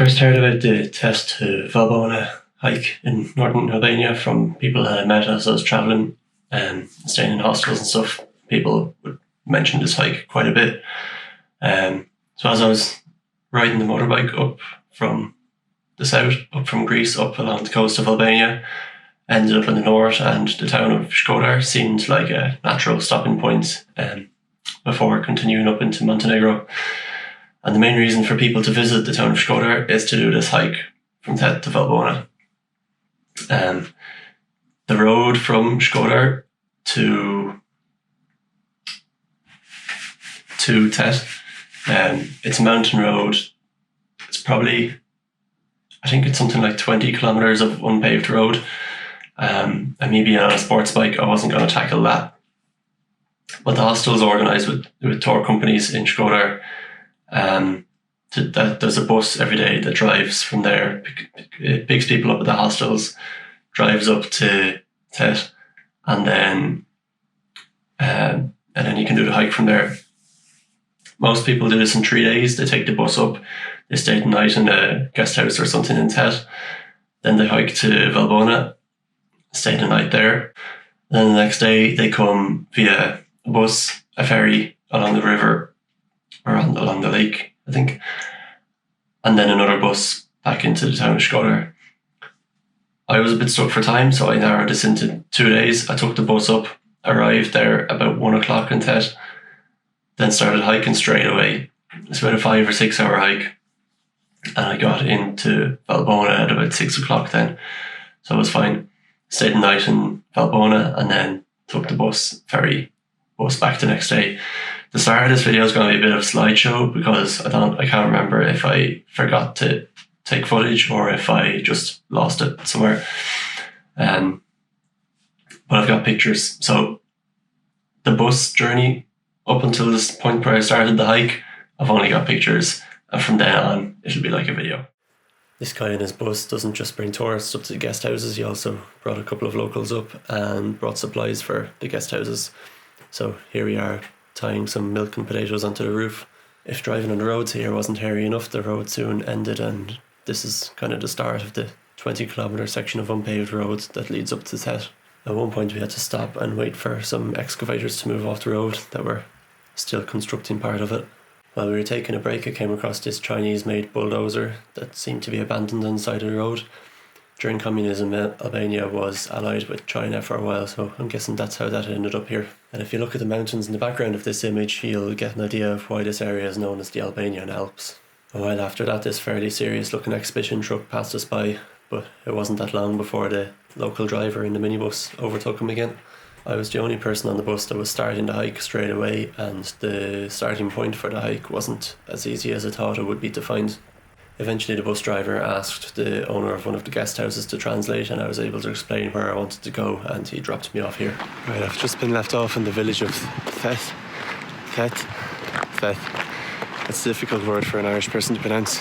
first heard about the Theth to Valbonë hike in northern Albania from people that I met as I was travelling and staying in hostels and stuff. People would mention this hike quite a bit. So as I was riding the motorbike up from the south, up from Greece, up along the coast of Albania, ended up in the north, and the town of Shkodër seemed like a natural stopping point before continuing up into Montenegro. And the main reason for people to visit the town of Shkodër is to do this hike from Theth to Valbonë. The road from Shkodër to Theth, it's a mountain road. It's probably, I think it's something like 20 kilometers of unpaved road. And me being on a sports bike, I wasn't going to tackle that. But the hostel is organised with tour companies in Shkodër. There's a bus every day that drives from there, picks people up at the hostels, drives up to Theth, and then you can do the hike from there. Most people do this in 3 days. They take the bus up, they stay the night in a guest house or something in Theth, then they hike to Valbonë, stay the night there. Then the next day they come via a bus, a ferry along the river, or along the lake, I think, and then another bus back into the town of Shkodër. I was a bit stuck for time, so I narrowed this into 2 days. I took the bus up, arrived there about 1 o'clock in Theth, then started hiking straight away. It's about a 5 or 6 hour hike, and I got into Valbonë at about 6 o'clock then, so it was fine. Stayed the night in Valbonë and then took the ferry bus back the next day. The start of this video is going to be a bit of a slideshow because I can't remember if I forgot to take footage or if I just lost it somewhere. But I've got pictures. So the bus journey up until this point where I started the hike, I've only got pictures, and from then on it'll be like a video. This guy in his bus doesn't just bring tourists up to the guest houses, he also brought a couple of locals up and brought supplies for the guest houses. So here we are, tying some milk and potatoes onto the roof. If driving on the roads here wasn't hairy enough, the road soon ended, and this is kind of the start of the 20-kilometre section of unpaved road that leads up to Theth. At one point we had to stop and wait for some excavators to move off the road that were still constructing part of it. While we were taking a break, I came across this Chinese-made bulldozer that seemed to be abandoned on the side of the road. During communism, Albania was allied with China for a while, so I'm guessing that's how that ended up here. And if you look at the mountains in the background of this image, you'll get an idea of why this area is known as the Albanian Alps. A while after that, this fairly serious-looking expedition truck passed us by, but it wasn't that long before the local driver in the minibus overtook him again. I was the only person on the bus that was starting the hike straight away, and the starting point for the hike wasn't as easy as I thought it would be to find. Eventually the bus driver asked the owner of one of the guest houses to translate, and I was able to explain where I wanted to go, and he dropped me off here. Right, I've just been left off in the village of Theth. That's a difficult word for an Irish person to pronounce.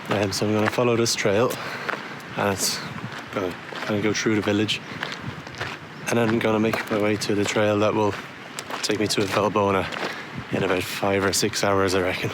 So I'm going to follow this trail, and it's going to go through the village, and then I'm going to make my way to the trail that will take me to Valbonë in about 5 or 6 hours, I reckon.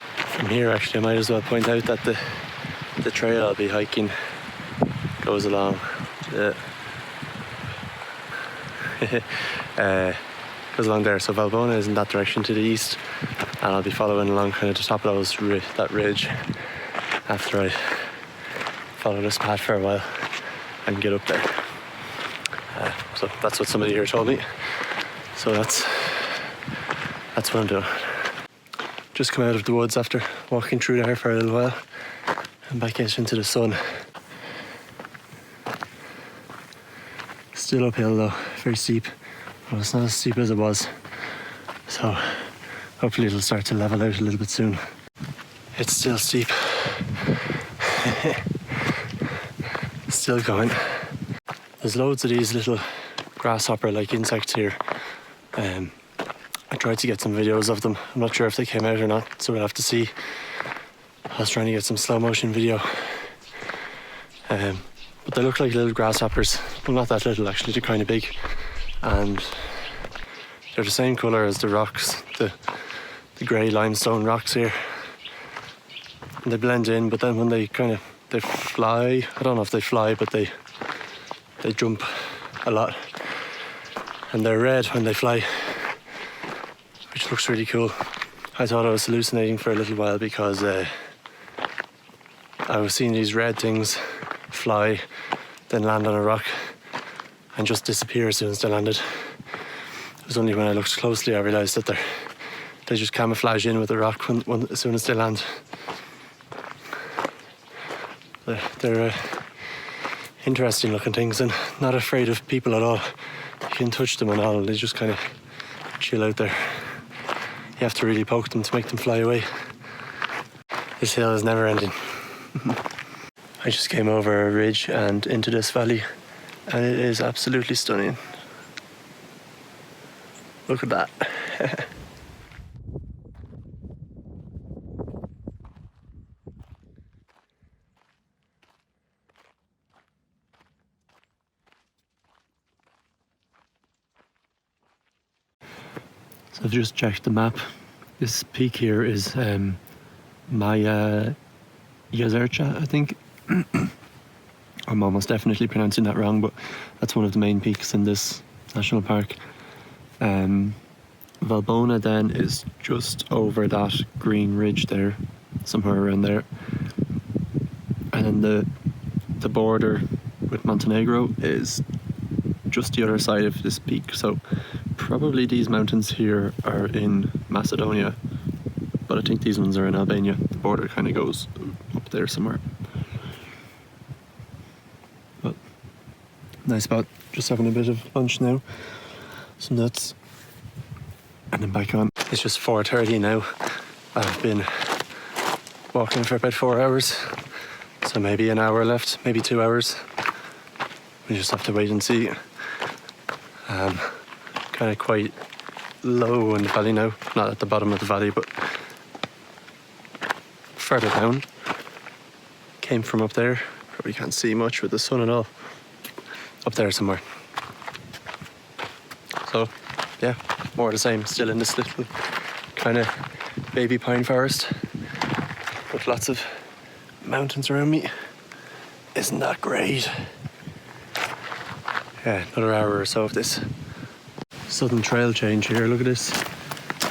From here, actually, I might as well point out that the trail I'll be hiking goes along goes along there. So Valbonë is in that direction to the east, and I'll be following along kind of the top of that ridge after I follow this path for a while and get up there. So that's what somebody here told me. So that's what I'm doing. Just come out of the woods after walking through there for a little while and back out into the sun. Still uphill though, very steep, but it's not as steep as it was, so hopefully it'll start to level out a little bit soon. It's still steep. Still going. There's loads of these little grasshopper-like insects here. I tried to get some videos of them. I'm not sure if they came out or not, so we'll have to see. I was trying to get some slow motion video. But they look like little grasshoppers. Well, not that little actually, they're kind of big. And they're the same colour as the rocks, the grey limestone rocks here. and they blend in, but then when they fly, I don't know if they fly, but they jump a lot, and they're red when they fly, which looks really cool. I thought I was hallucinating for a little while because I was seeing these red things fly, then land on a rock and just disappear as soon as they landed. It was only when I looked closely I realised that they just camouflage in with the rock as soon as they land. They're interesting looking things and not afraid of people at all. You can touch them and all, they just kind of chill out there. You have to really poke them to make them fly away. This hill is never ending. I just came over a ridge and into this valley, and it is absolutely stunning. Look at that. So I've just checked the map. This peak here is Maya Jezercha, I think. I'm almost definitely pronouncing that wrong, but that's one of the main peaks in this national park. Valbonë then is just over that green ridge there, somewhere around there. And then the border with Montenegro is just the other side of this peak. So probably these mountains here are in Macedonia, but I think these ones are in Albania. The border kind of goes up there somewhere. But nice spot. Just having a bit of lunch now. Some nuts. And then back on. It's just 4:30 now. I've been walking for about 4 hours. So maybe an hour left, maybe 2 hours. We just have to wait and see. Kind of quite low in the valley now. Not at the bottom of the valley, but further down. Came from up there. Probably can't see much with the sun and all. Up there somewhere. So, yeah, more of the same. Still in this little kind of baby pine forest with lots of mountains around me. Isn't that great? Yeah, another hour or so of this sudden trail change here. Look at this.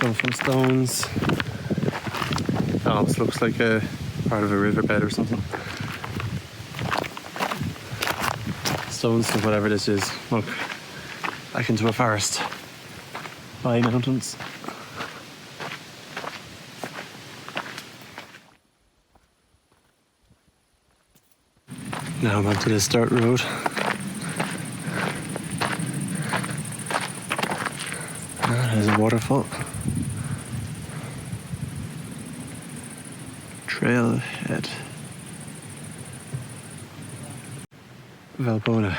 Going from stones. It almost looks like a part of a riverbed or something. Stones to whatever this is. Look, back into a forest. By mountains. Now I'm onto this dirt road. There's a waterfall. Trailhead. Valbonë.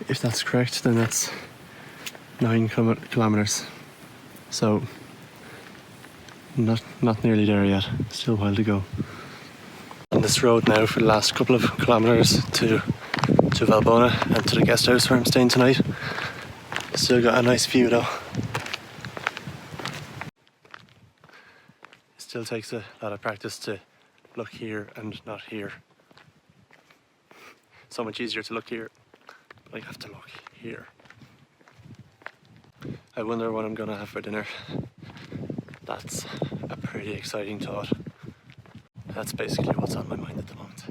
If that's correct, then that's 9 kilometers. So, not nearly there yet. Still a while to go. On this road now for the last couple of kilometers to Valbonë and to the guest house where I'm staying tonight. Still got a nice view though. It still takes a lot of practice to look here and not here. So much easier to look here, but I have to look here. I wonder what I'm gonna have for dinner. That's a pretty exciting thought. That's basically what's on my mind at the moment.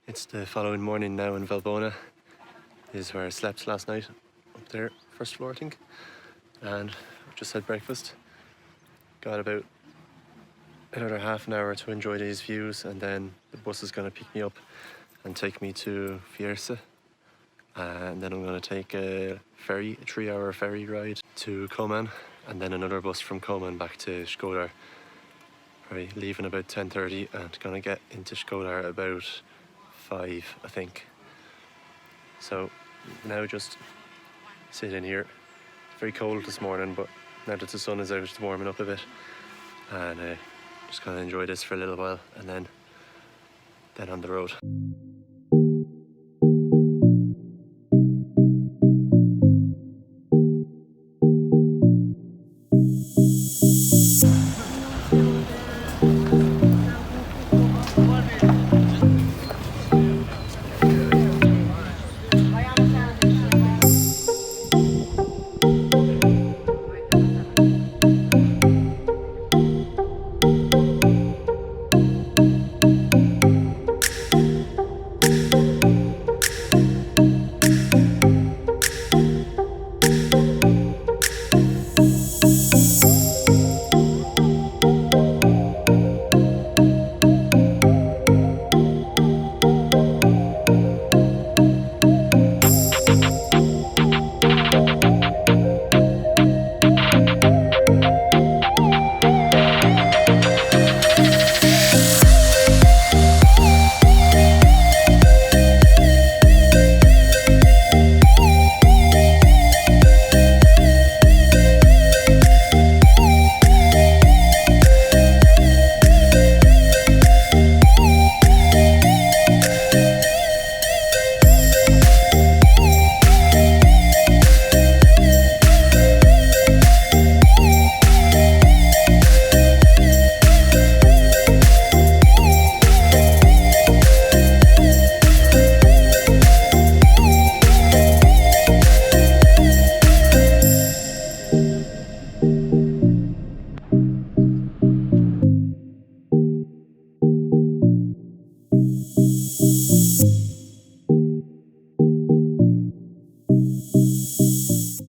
It's the following morning now in Valbonë. This is where I slept last night, up there, first floor I think. And just had breakfast. Got about another half an hour to enjoy these views, and then the bus is going to pick me up and take me to Fierza. And then I'm going to take a ferry, a 3-hour ferry ride to Koman, and then another bus from Koman back to Shkodër. Probably leaving about 10:30 and going to get into Shkodër about 5, I think. So now just sitting here. Very cold this morning, but now that the sun is out, it's warming up a bit. And just going to enjoy this for a little while, and then on the road.